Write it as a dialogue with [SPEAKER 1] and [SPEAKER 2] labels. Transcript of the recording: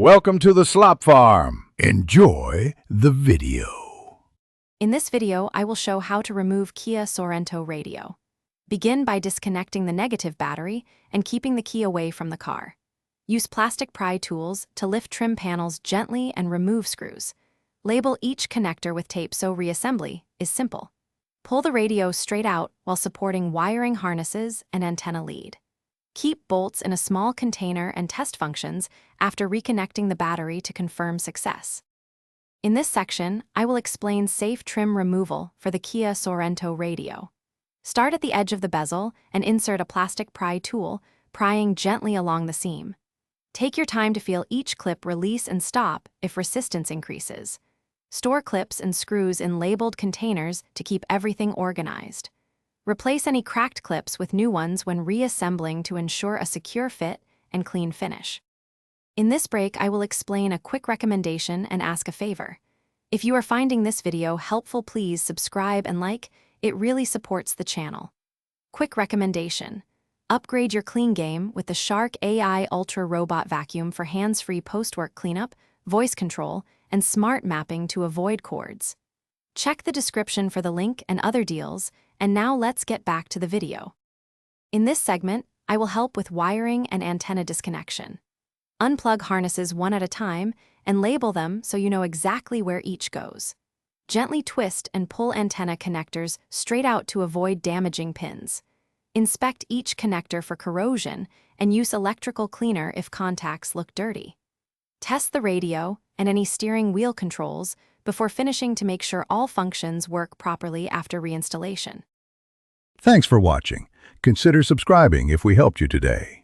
[SPEAKER 1] Welcome to the Slop Farm. Enjoy the video.
[SPEAKER 2] In this video, I will show how to remove Kia Sorento radio. Begin by disconnecting the negative battery and keeping the key away from the car. Use plastic pry tools to lift trim panels gently and remove screws. Label each connector with tape so reassembly is simple. Pull the radio straight out while supporting wiring harnesses and antenna lead. Keep bolts in a small container and test functions after reconnecting the battery to confirm success. In this section, I will explain safe trim removal for the Kia Sorento radio. Start at the edge of the bezel and insert a plastic pry tool, prying gently along the seam. Take your time to feel each clip release and stop if resistance increases. Store clips and screws in labeled containers to keep everything organized. Replace any cracked clips with new ones when reassembling to ensure a secure fit and clean finish. In this break, I will explain a quick recommendation and ask a favor. If you are finding this video helpful, please subscribe and like. It really supports the channel. Quick recommendation: upgrade your clean game with the Shark AI Ultra Robot Vacuum for hands-free post-work cleanup, voice control, and smart mapping to avoid cords. Check the description for the link and other deals, and now let's get back to the video. In this segment, I will help with wiring and antenna disconnection. Unplug harnesses one at a time and label them so you know exactly where each goes. Gently twist and pull antenna connectors straight out to avoid damaging pins. Inspect each connector for corrosion and use electrical cleaner if contacts look dirty. Test the radio and any steering wheel controls before finishing to make sure all functions work properly after reinstallation.
[SPEAKER 1] Thanks for watching. Consider subscribing if we helped you today.